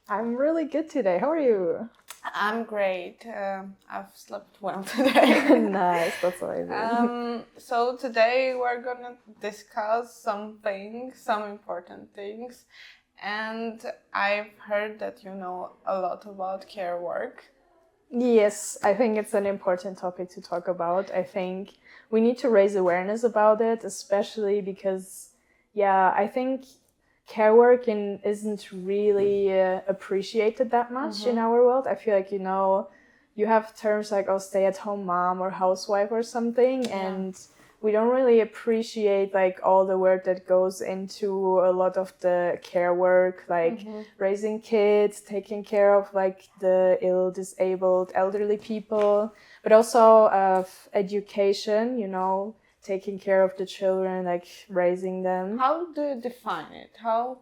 I'm really good today. How are you? I'm great. I've slept well today. Nice, that's amazing. So today we're gonna discuss some important things, and I've heard that you know a lot about care work. Yes, I think it's an important topic to talk about. I think we need to raise awareness about it, especially because, I think care work isn't really appreciated that much in our world. I feel like, you have terms like, oh, stay at home mom or housewife or something, and we don't really appreciate like all the work that goes into a lot of the care work, like raising kids, taking care of like the ill, disabled, elderly people, but also of education, taking care of the children, like raising them. How do you define it? How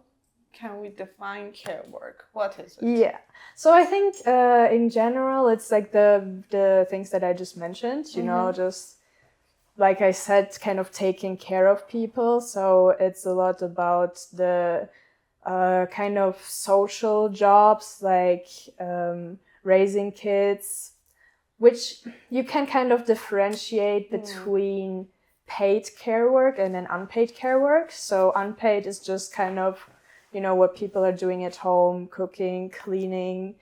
can we define care work? What is it? Yeah. So I think in general, it's like the things that I just mentioned, just like I said, kind of taking care of people. So it's a lot about the kind of social jobs, like raising kids, which you can kind of differentiate between paid care work and then unpaid care work. So unpaid is just kind of, what people are doing at home, cooking, cleaning.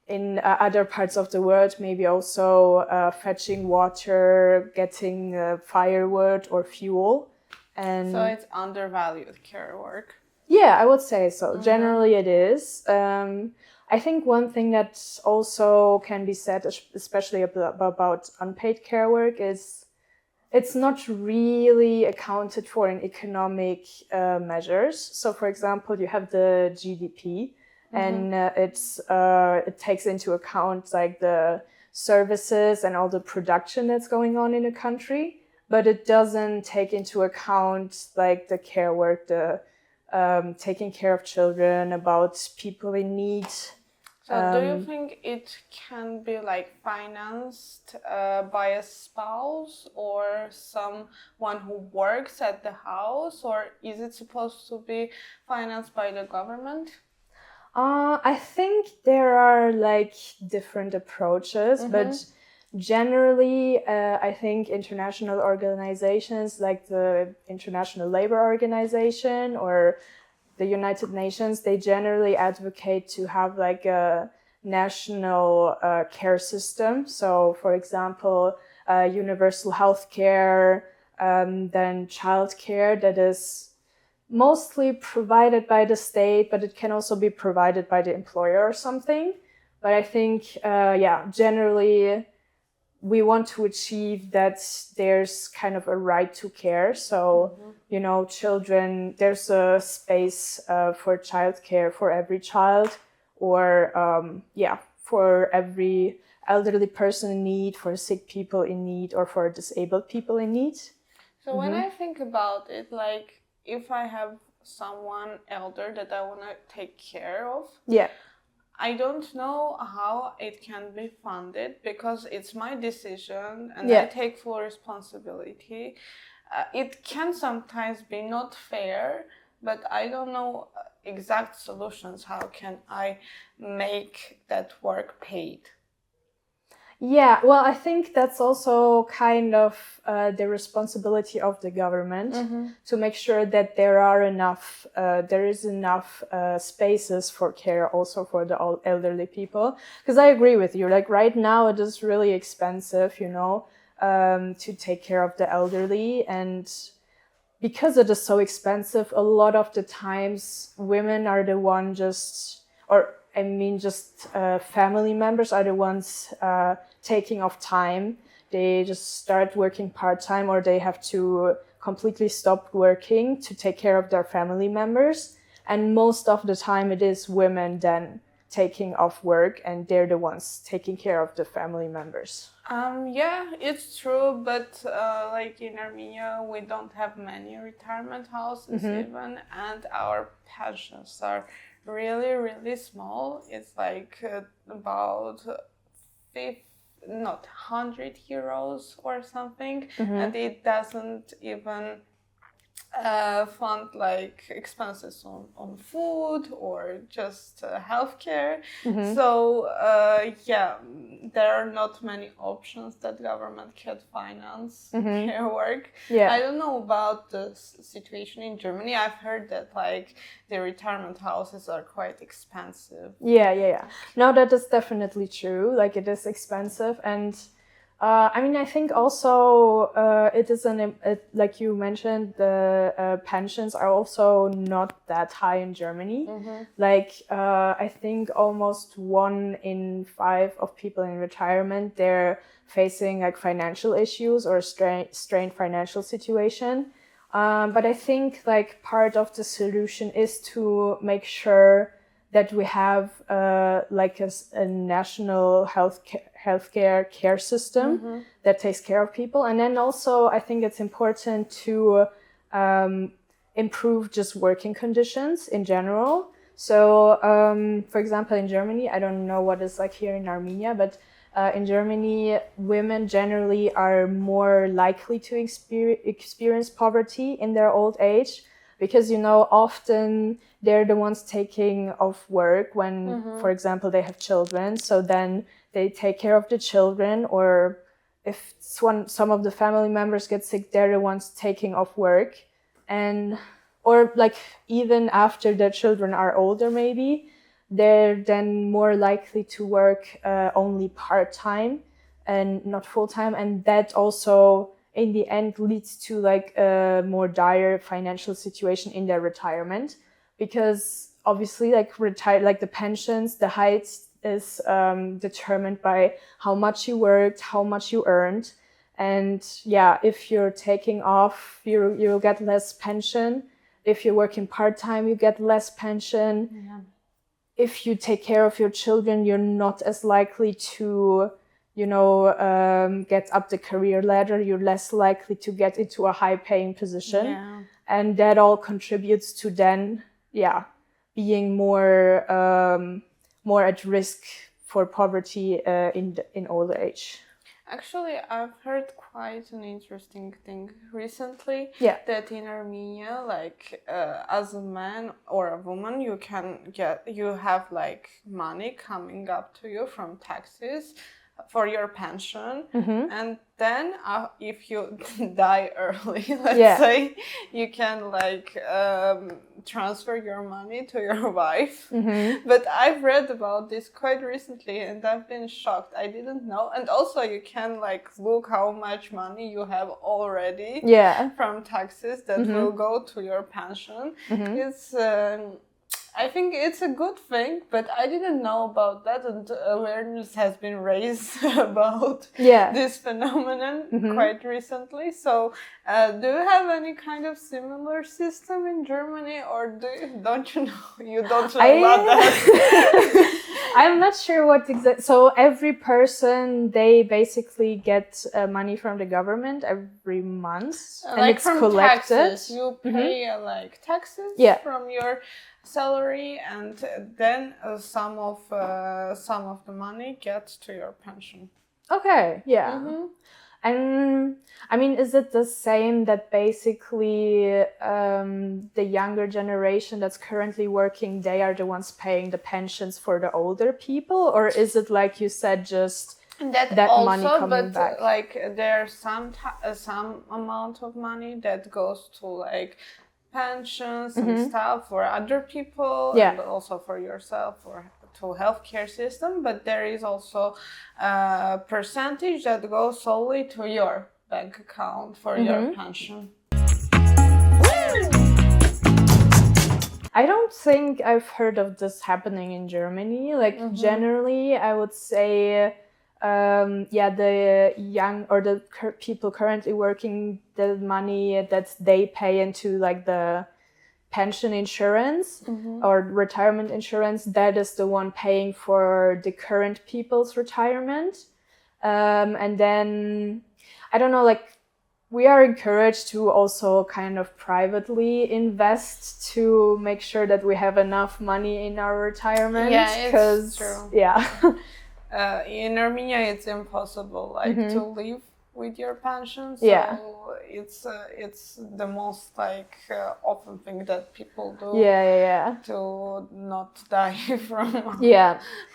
In other parts of the world, maybe also fetching water, getting firewood or fuel. And So it's undervalued care work. yeah, I would say so. Generally, it is. I think one thing that also can be said, especially about unpaid care work, is it's not really accounted for in economic measures. So, for example, you have the GDP, and it takes into account like the services and all the production that's going on in a country, but it doesn't take into account like the care work, the taking care of children, about people in need. So do you think it can be like financed by a spouse or someone who works at the house, or is it supposed to be financed by the government? I think there are like different approaches, but generally, I think international organizations like the International Labor Organization or the United Nations, they generally advocate to have like a national care system. So, for example, universal health care, then child care that is mostly provided by the state, but it can also be provided by the employer or something. But I think, generally we want to achieve that there's kind of a right to care. So, children, there's a space for childcare for every child, or, for every elderly person in need, for sick people in need, or for disabled people in need. So when I think about it, like if I have someone elder that I want to take care of, I don't know how it can be funded because it's my decision and I take full responsibility. It can sometimes be not fair, but I don't know exact solutions. How can I make that work paid? Yeah, well, I think that's also kind of the responsibility of the government to make sure that there is enough spaces for care also for the elderly people. Because I agree with you, like right now it is really expensive, to take care of the elderly. And because it is so expensive, a lot of the times women are the one family members are the ones taking off time. They just start working part-time, or they have to completely stop working to take care of their family members. And most of the time it is women then taking off work, and they're the ones taking care of the family members. Yeah, it's true, but like in Armenia, we don't have many retirement houses even, and our pensions are really, really small. It's like about 100 euros or something, and it doesn't even fund like expenses on food or just healthcare. So there are not many options that government can finance care work. I don't know about the situation in Germany. I've heard that like the retirement houses are quite expensive. No, that is definitely true. Like it is expensive, and I think also it is like you mentioned, the pensions are also not that high in Germany. Like I think almost 1 in 5 of people in retirement, they're facing like financial issues or strained financial situation. But I think like part of the solution is to make sure that we have like a national healthcare care system that takes care of people. And then also I think it's important to improve just working conditions in general. So for example, in Germany, I don't know what it's like here in Armenia, but in Germany, women generally are more likely to experience poverty in their old age, because, often they're the ones taking off work when, for example, they have children. So then they take care of the children, or if some of the family members get sick, they're the ones taking off work. Or like even after their children are older, maybe, they're then more likely to work only part-time and not full-time. And that also in the end leads to like a more dire financial situation in their retirement, because obviously like the pensions, the height is determined by how much you worked, how much you earned. And if you're taking off, you'll get less pension. If you're working part-time, you get less pension. If you take care of your children, you're not as likely to get up the career ladder. You're less likely to get into a high-paying position, and that all contributes to then, being more at risk for poverty in old age. Actually, I've heard quite an interesting thing recently. That in Armenia, like as a man or a woman, you have like money coming up to you from taxes for your pension, and then if you die early, let's say, you can like transfer your money to your wife. But I've read about this quite recently and I've been shocked. I didn't know. And also you can like look how much money you have already from taxes that will go to your pension. It's I think it's a good thing, but I didn't know about that, and awareness has been raised about this phenomenon quite recently. So, do you have any kind of similar system in Germany, or don't you know? You don't know about that? I'm not sure what exactly. So every person, they basically get money from the government every month, and like it's from collected. Taxes. You pay like taxes from your salary, and then some of the money gets to your pension. Okay, and I mean, is it the same that basically the younger generation that's currently working, they are the ones paying the pensions for the older people, or is it like you said, just that also, money coming back? But like there's some amount of money that goes to like pensions and stuff for other people, and also for yourself or to healthcare system. But there is also a percentage that goes solely to your bank account for your pension. I don't think I've heard of this happening in Germany. Like generally, I would say the young or the people currently working, the money that they pay into like the pension insurance or retirement insurance, that is the one paying for the current people's retirement. And then, I don't know, like we are encouraged to also kind of privately invest to make sure that we have enough money in our retirement. It's true. In Armenia, it's impossible to live with your pension. So it's the most like often thing that people do. To not die from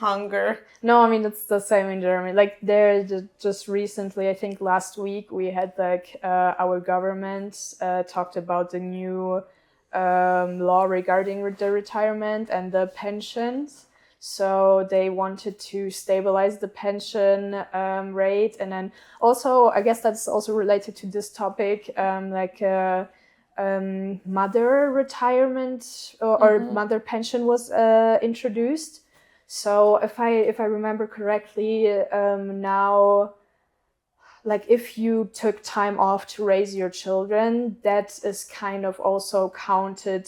hunger. No, I mean it's the same in Germany. Like there, just recently, I think last week we had like our government talked about the new law regarding the retirement and the pensions. So they wanted to stabilize the pension rate, and then also I guess that's also related to this topic, mother retirement or mother pension was introduced. So if I remember correctly, now, like if you took time off to raise your children, that is kind of also counted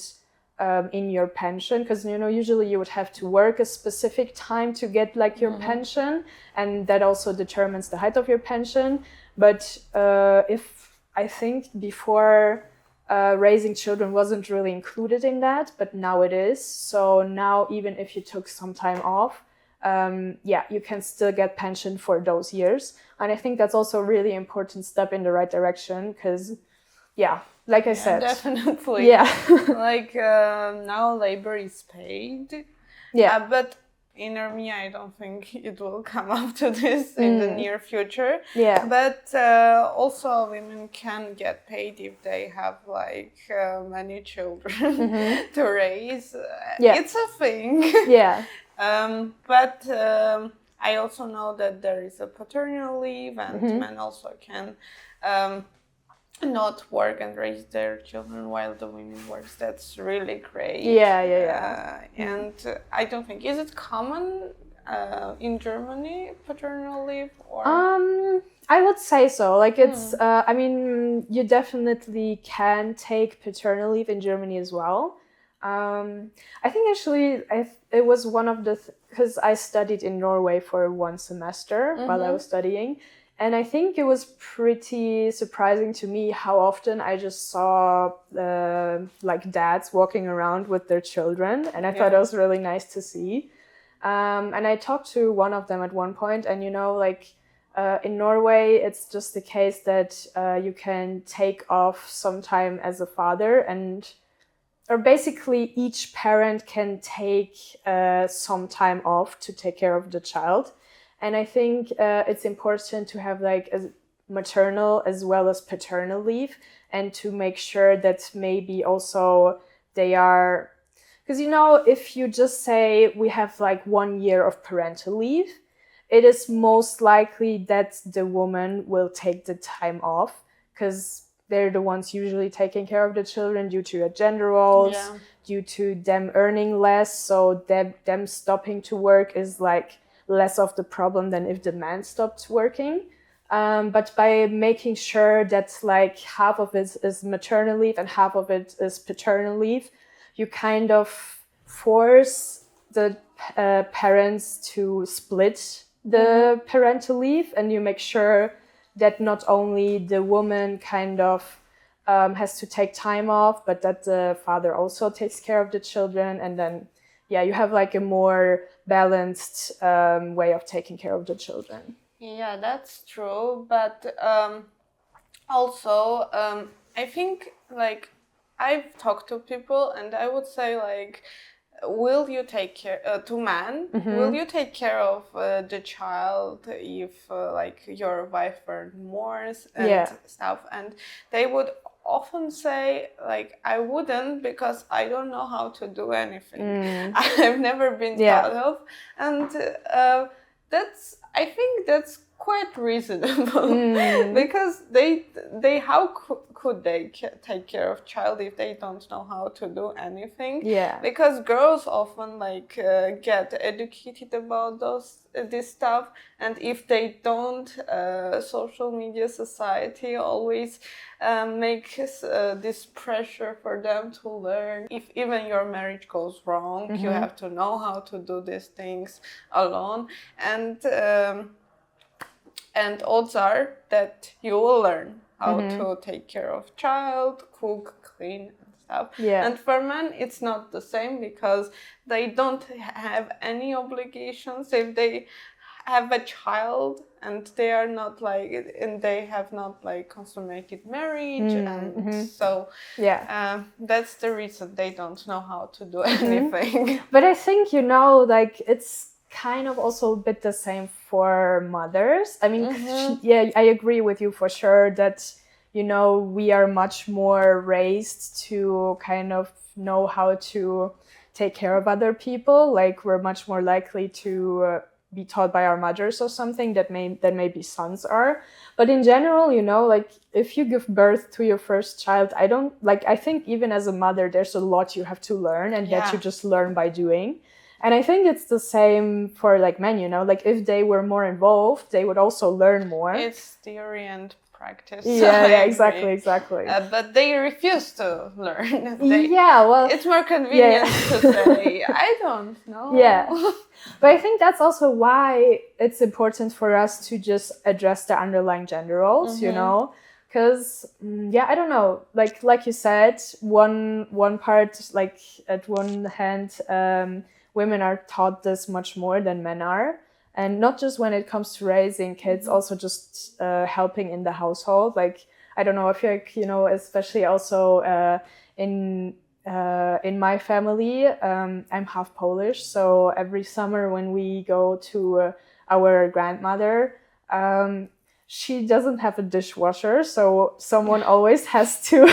in your pension, because usually you would have to work a specific time to get like your pension, and that also determines the height of your pension. But if I think before raising children wasn't really included in that, but now it is. So now even if you took some time off, you can still get pension for those years. And I think that's also a really important step in the right direction, because like I said, definitely. Like now labor is paid. But in Armenia, I don't think it will come up to this in the near future. But also women can get paid if they have like many children to raise. It's a thing. But I also know that there is a paternal leave, and men also can not work and raise their children while the women works. That's really great. And I don't think, is it common in Germany, paternal leave? Or I would say so. Like it's I mean, you definitely can take paternal leave in Germany as well. I think actually it was one of the because I studied in Norway for 1 semester while I was studying. And I think it was pretty surprising to me how often I just saw like dads walking around with their children. And I thought it was really nice to see. And I talked to one of them at one point, and in Norway, it's just the case that you can take off some time as a father, or basically each parent can take some time off to take care of the child. And I think it's important to have like a maternal as well as paternal leave, and to make sure that maybe also they are, because if you just say we have like 1 year of parental leave, it is most likely that the woman will take the time off, because they're the ones usually taking care of the children due to gender roles, due to them earning less. So them stopping to work is like less of the problem than if the man stopped working. But by making sure that like half of it is maternal leave and half of it is paternal leave, you kind of force the parents to split the parental leave, and you make sure that not only the woman kind of has to take time off, but that the father also takes care of the children. And then you have like a more balanced way of taking care of the children. Yeah, that's true. But also, I think like I've talked to people, and I would say like, will you take care to man? Will you take care of the child if like your wife earned more and stuff? And they would often say like, I wouldn't, because I don't know how to do anything. I've never been thought of, and I think that's quite reasonable, because they how could they take care of child if they don't know how to do anything? Because girls often like get educated about this stuff, and if they don't, social media society always makes this pressure for them to learn. If even your marriage goes wrong, you have to know how to do these things alone, and odds are that you will learn how to take care of child, cook, clean, and stuff. And for men, it's not the same, because they don't have any obligations. If they have a child and they are not like, and they have not like consummated marriage, and so that's the reason they don't know how to do anything. But I think, you know, like it's kind of also a bit the same for mothers. I mean, I agree with you for sure that, you know, we are much more raised to kind of know how to take care of other people. Like we're much more likely to be taught by our mothers or something that maybe sons are. But in general, you know, like if you give birth to your first child, I think even as a mother, there's a lot you have to learn and that you just learn by doing. And I think it's the same for like men, you know, like if they were more involved, they would also learn more. It's theory and practice. Yeah, exactly. But they refuse to learn. It's more convenient to say, I don't know. Yeah. But I think that's also why it's important for us to just address the underlying gender roles, you know, because, I don't know, like you said, one part, like at one hand, women are taught this much more than men are. And not just when it comes to raising kids, also just helping in the household. Like, I don't know, I feel like, you know, especially also in my family, I'm half Polish. So every summer when we go to our grandmother, she doesn't have a dishwasher. So someone always has to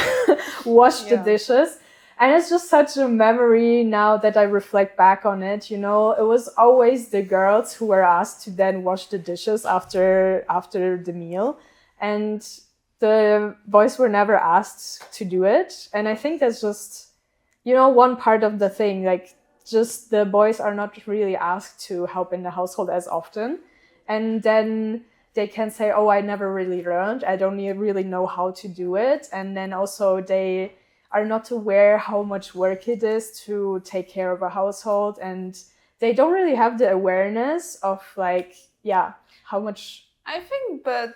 wash the dishes. And it's just such a memory now that I reflect back on it, you know, it was always the girls who were asked to then wash the dishes after the meal. And the boys were never asked to do it. And I think that's just, you know, one part of the thing, like just the boys are not really asked to help in the household as often. And then they can say, oh, I never really learned. I don't really know how to do it. And then also they are not aware how much work it is to take care of a household, and they don't really have the awareness of like, how much. I think, but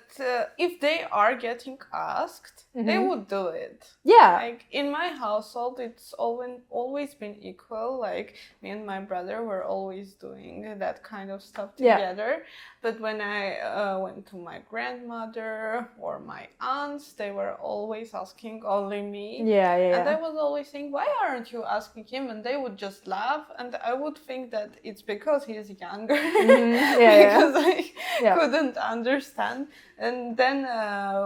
if they are getting asked, they would do it. Yeah. Like in my household, it's always been equal. Like me and my brother were always doing that kind of stuff together. But when I went to my grandmother or my aunts, they were always asking only me. And I was always saying, why aren't you asking him? And they would just laugh. And I would think that it's because he's younger. Because I couldn't understand. And then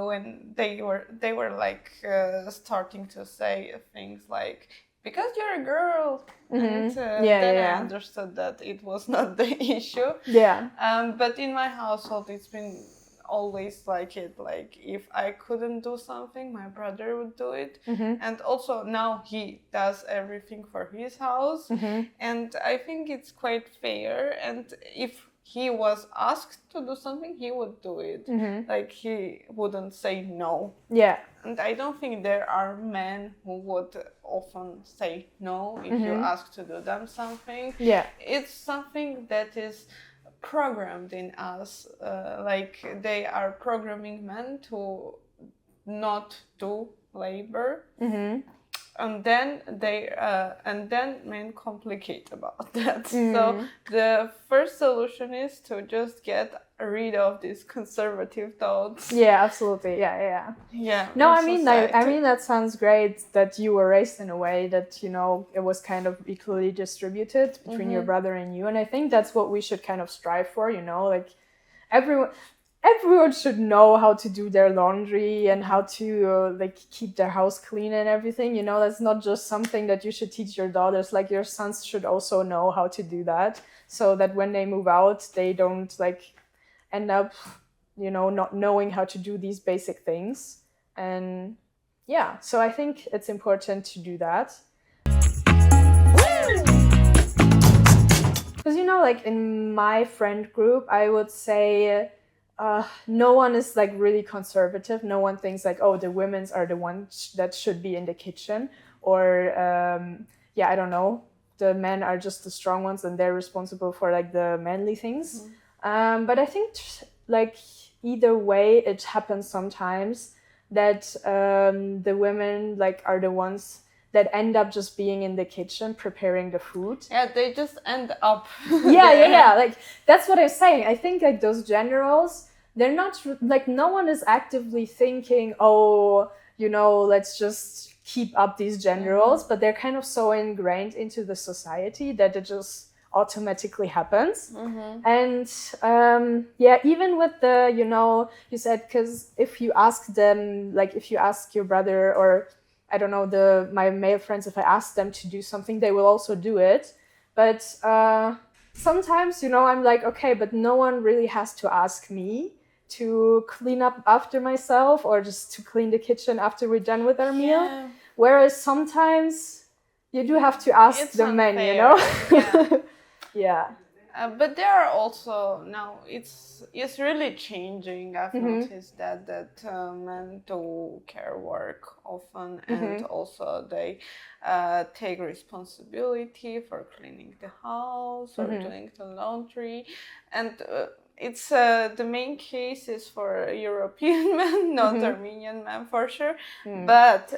when they were like starting to say things like, because you're a girl, and then I understood that it was not the issue. But in my household, it's been always like it. Like if I couldn't do something, my brother would do it, and also now he does everything for his house, and I think it's quite fair. And if he was asked to do something, he would do it. Like he wouldn't say no. And I don't think there are men who would often say no if you ask to do them something. It's something that is programmed in us. Like they are programming men to not do labor. And then men complicate about that. So the first solution is to just get rid of these conservative thoughts. Absolutely. No, I mean that sounds great that you were raised in a way that, you know, it was kind of equally distributed between your brother and you. And I think that's what we should kind of strive for, you know, like everyone should know how to do their laundry and how to like keep their house clean and everything, you know. That's not just something that you should teach your daughters. Like your sons should also know how to do that, so that when they move out, they don't like end up, you know, not knowing how to do these basic things. And so I think it's important to do that. Because, you know, like in my friend group, I would say no one is like really conservative. No one thinks like, oh, the women's are the ones that should be in the kitchen, or I don't know, the men are just the strong ones and they're responsible for like the manly things. But I think like either way, it happens sometimes that the women like are the ones that end up just being in the kitchen preparing the food. Yeah, they just end up. Yeah. Like, that's what I'm saying. I think like those gender roles, they're not like, no one is actively thinking, oh, you know, let's just keep up these gender roles, but they're kind of so ingrained into the society that it just automatically happens. And even with the, you know, you said, because if you ask them, like if you ask your brother or I don't know, my male friends, if I ask them to do something, they will also do it. But sometimes, you know, I'm like, okay, but no one really has to ask me to clean up after myself or just to clean the kitchen after we're done with our meal. Whereas sometimes you do have to ask the men, you know? Yeah. But there are also now it's really changing. I've noticed that men do care work often, and also they take responsibility for cleaning the house or doing the laundry, and it's the main case is for European men, not Armenian men for sure, but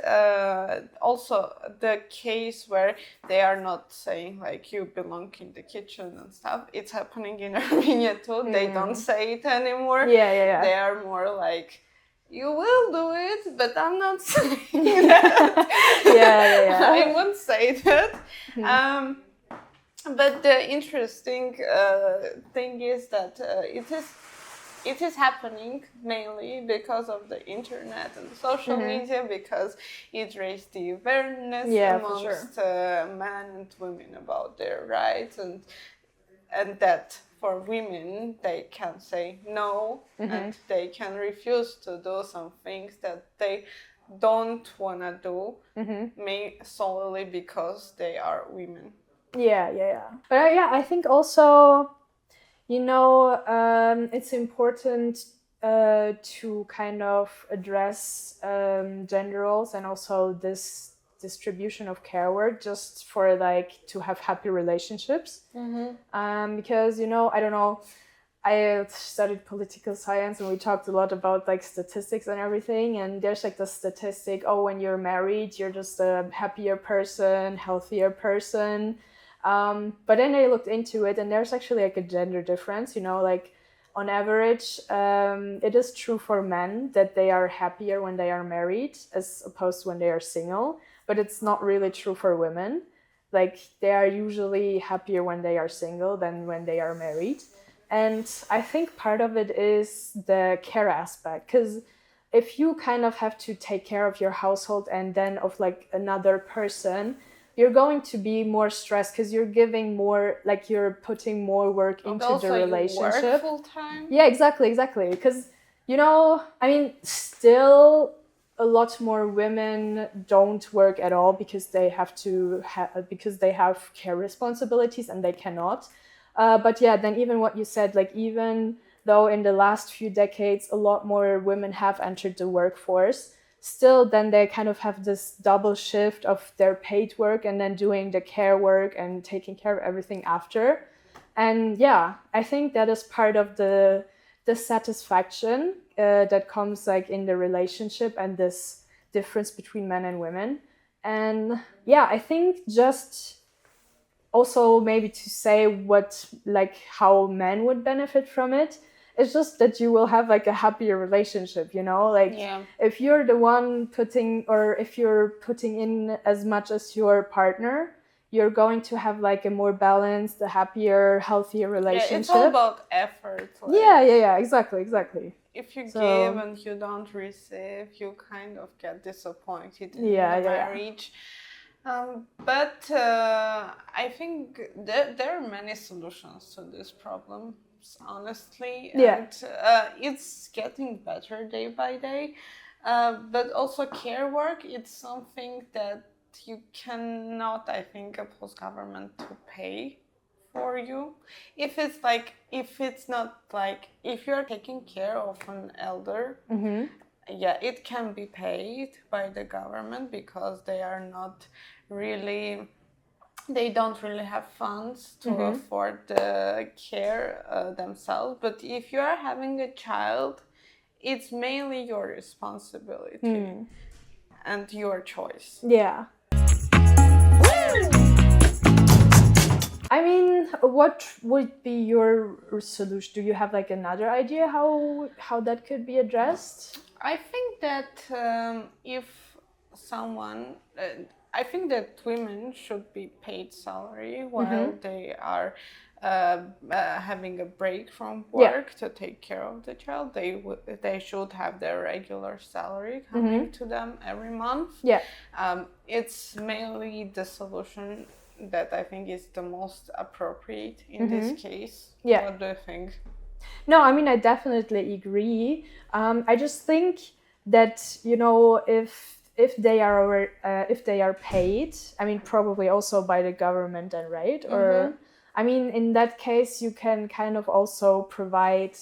also the case where they are not saying like you belong in the kitchen and stuff. It's happening in Armenia too. They don't say it anymore. Yeah. They are more like, you will do it, but I'm not saying that. Yeah. I won't say that. But the interesting thing is that it is happening mainly because of the internet and social media, because it raised the awareness amongst men and women about their rights, and that for women they can say no, and they can refuse to do some things that they don't want to do, solely because they are women. Yeah. But I think also, you know, it's important to kind of address gender roles and also this distribution of care work just for like to have happy relationships. Because, you know, I don't know, I studied political science and we talked a lot about like statistics and everything, and there's like the statistic, oh, when you're married you're just a happier person, healthier person. But then I looked into it and there's actually like a gender difference, you know, like on average, it is true for men that they are happier when they are married as opposed to when they are single, but it's not really true for women. Like they are usually happier when they are single than when they are married. And I think part of it is the care aspect, because if you kind of have to take care of your household and then of like another person, you're going to be more stressed because you're giving more, like you're putting more work into the relationship. You work full time. Yeah, exactly. Because, you know, I mean, still a lot more women don't work at all because they have to because they have care responsibilities and they cannot. But yeah, then even what you said, like even though in the last few decades a lot more women have entered the workforce, still then they kind of have this double shift of their paid work and then doing the care work and taking care of everything after. And yeah, I think that is part of the satisfaction that comes like in the relationship and this difference between men and women. And yeah, I think just also maybe to say what, like how men would benefit from it, it's just that you will have like a happier relationship, you know, like if you're the one if you're putting in as much as your partner, you're going to have like a more balanced, a happier, healthier relationship. Yeah, it's all about effort. Like, yeah, exactly. If you give and you don't receive, you kind of get disappointed in the marriage. But I think there are many solutions to this problem, honestly. And it's getting better day by day. But also care work, it's something that you cannot, I think, oppose government to pay for you. If you're taking care of an elder, it can be paid by the government because they don't really have funds to afford the care themselves. But if you are having a child, it's mainly your responsibility and your choice. Yeah. I mean, what would be your solution? Do you have like another idea how that could be addressed? I think that if someone, I think that women should be paid salary while they are having a break from work to take care of the child. They should have their regular salary coming to them every month. Yeah. It's mainly the solution that I think is the most appropriate in this case. Yeah. What do you think? No, I mean, I definitely agree. I just think that, you know, if they are paid, I mean, probably also by the government then, right? Or, I mean, in that case, you can kind of also provide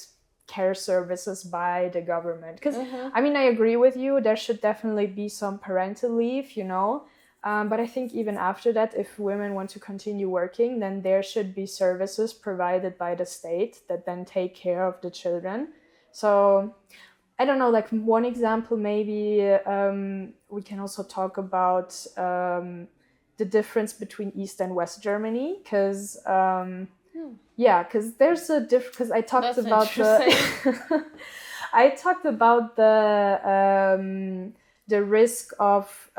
care services by the government. Because, I mean, I agree with you. There should definitely be some parental leave, you know. But I think even after that, if women want to continue working, then there should be services provided by the state that then take care of the children. So I don't know, like one example, maybe we can also talk about the difference between East and West Germany, because because there's a difference. Because I talked about I talked about the risk of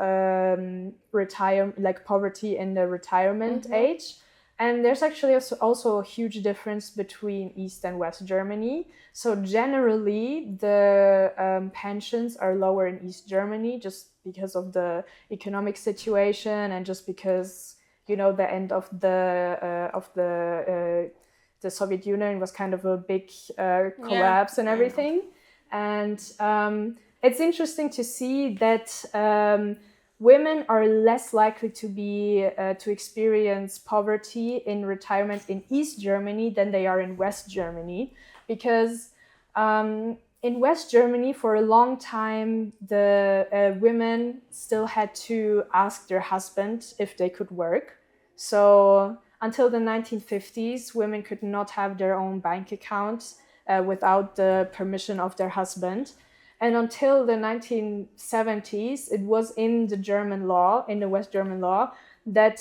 poverty in the retirement age. And there's actually also a huge difference between East and West Germany. So generally, the pensions are lower in East Germany just because of the economic situation and just because, you know, the end of the Soviet Union was kind of a big collapse and everything. And it's interesting to see that women are less likely to experience poverty in retirement in East Germany than they are in West Germany, because in West Germany for a long time the women still had to ask their husband if they could work. So until the 1950s, women could not have their own bank accounts without the permission of their husband. And until the 1970s, it was in the German law, in the West German law, that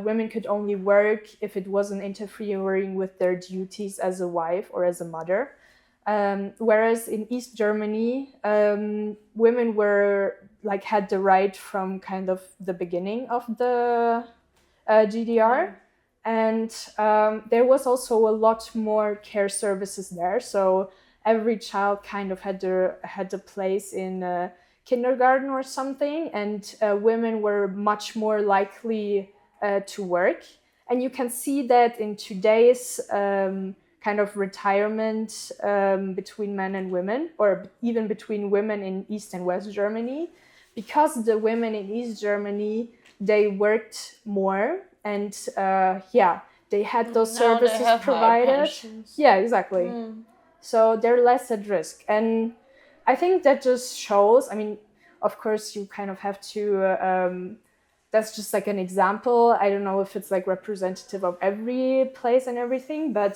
women could only work if it wasn't interfering with their duties as a wife or as a mother. Whereas in East Germany, women had the right from kind of the beginning of the GDR. And there was also a lot more care services there. So every child kind of had a place in kindergarten or something, and women were much more likely to work. And you can see that in today's kind of retirement between men and women, or even between women in East and West Germany, because the women in East Germany, they worked more, and they had those services provided. Yeah, exactly. So they're less at risk. And I think that just shows, I mean, of course, you kind of have to, that's just like an example. I don't know if it's like representative of every place and everything, but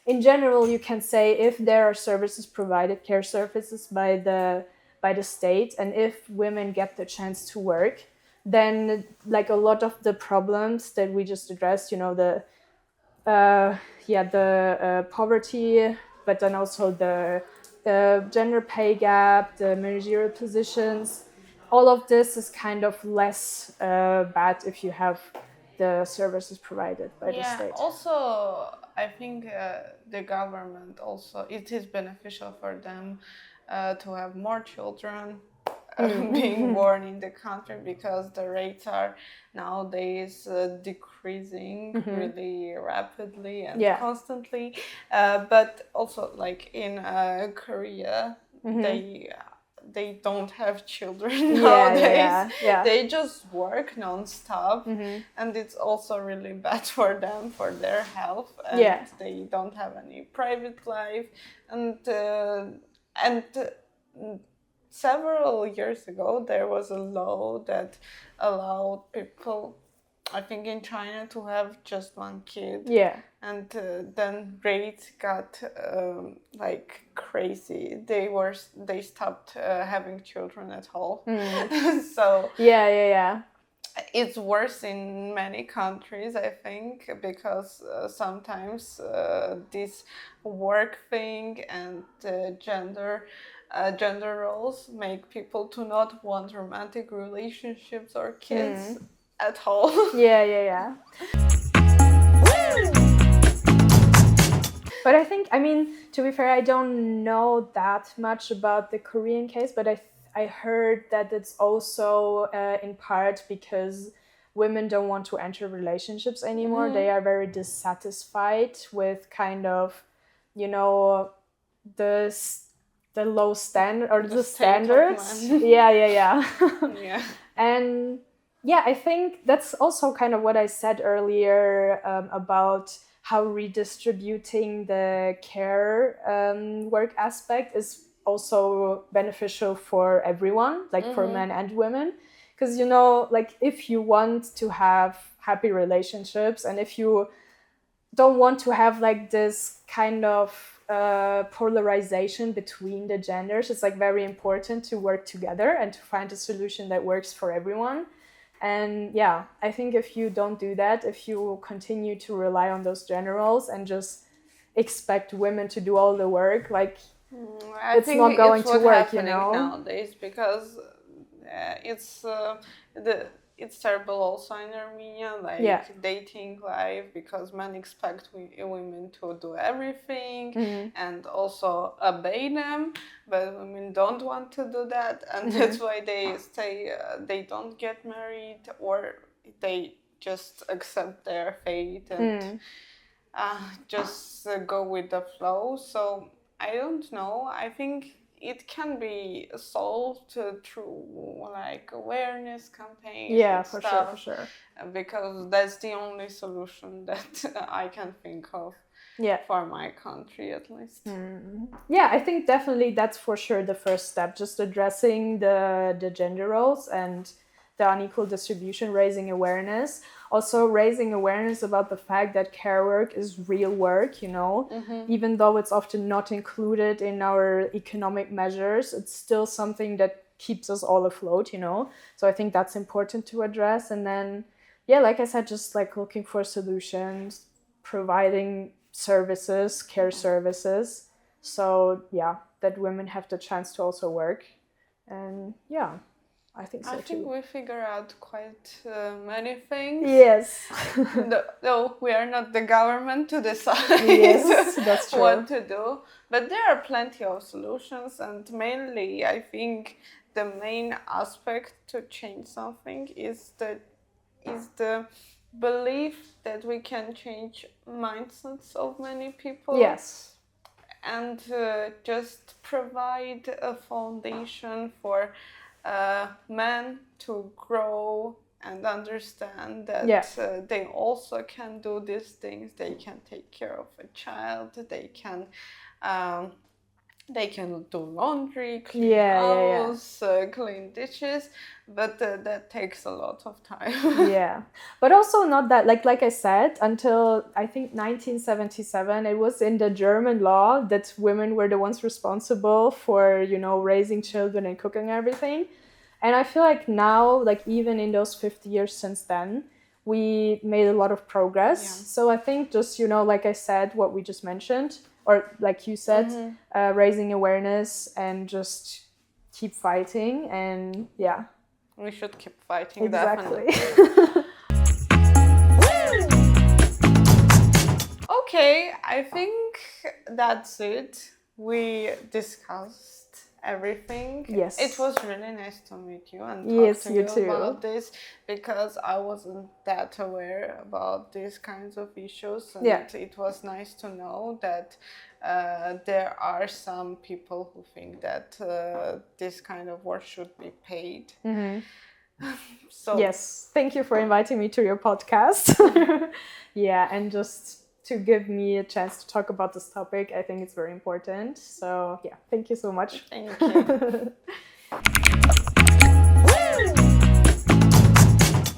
in general, you can say if there are services provided, care services by the state, and if women get the chance to work, then like a lot of the problems that we just addressed, you know, the poverty, but then also the gender pay gap, the managerial positions, all of this is kind of less bad if you have the services provided by the state. Also, I think the government also, it is beneficial for them to have more children being born in the country, because the rates are nowadays decreasing really rapidly and constantly. But also, like in Korea, they don't have children nowadays. They just work non-stop, and it's also really bad for them, for their health, and they don't have any private life. And several years ago, there was a law that allowed people, I think in China, to have just one kid. And then rates got like crazy. They stopped having children at all. So it's worse in many countries, I think, because sometimes this work thing and gender roles make people to not want romantic relationships or kids at all. Yeah. But I think, to be fair, I don't know that much about the Korean case, but I heard that it's also in part because women don't want to enter relationships anymore. They are very dissatisfied with kind of, the low standard or the standards. Yeah. Yeah. And yeah, I think that's also kind of what I said earlier about how redistributing the care work aspect is also beneficial for everyone, like for men and women. Because, if you want to have happy relationships and if you don't want to have like this kind of polarization between the genders, it's like very important to work together and to find a solution that works for everyone. And yeah, I think if you don't do that, if you continue to rely on those gender roles and just expect women to do all the work, like it's not going to work, nowadays, because it's terrible also in Armenia, like dating life, because men expect women to do everything and also obey them, but women don't want to do that, and that's why they stay, they don't get married, or they just accept their fate and just go with the flow. So I don't know, I think it can be solved through like awareness campaigns. Yeah, for sure. Because that's the only solution that I can think of. Yeah. For my country, at least. Yeah, I think definitely that's for sure the first step. Just addressing the gender roles and the unequal distribution, raising awareness. Also raising awareness about the fact that care work is real work, even though it's often not included in our economic measures, it's still something that keeps us all afloat, So I think that's important to address. And then, yeah, like I said, just like looking for solutions, providing services, care services. So yeah, that women have the chance to also work. And yeah. I think so too. I think we figure out quite many things. Yes. Though we are not the government to decide that's true. what to do. But there are plenty of solutions, and mainly I think the main aspect to change something is the belief that we can change mindsets of many people. Yes. And just provide a foundation for men to grow and understand that they also can do these things. They can take care of a child. They can do laundry, clean house, clean dishes, but that takes a lot of time. Yeah, but also not that, like I said, until I think 1977, it was in the German law that women were the ones responsible for, raising children and cooking everything. And I feel like now, like even in those 50 years since then, we made a lot of progress. Yeah. So I think just, like I said, what we just mentioned, or like you said, raising awareness and just keep fighting. And yeah. We should keep fighting. Exactly. Definitely. Okay, I think that's it. We discussed everything. Yes. It was really nice to meet you and talk to you about this, because I wasn't that aware about these kinds of issues, and it was nice to know that there are some people who think that this kind of work should be paid. So yes, thank you for inviting me to your podcast. Yeah, and just to give me a chance to talk about this topic. I think it's very important. So yeah, thank you so much. Thank you.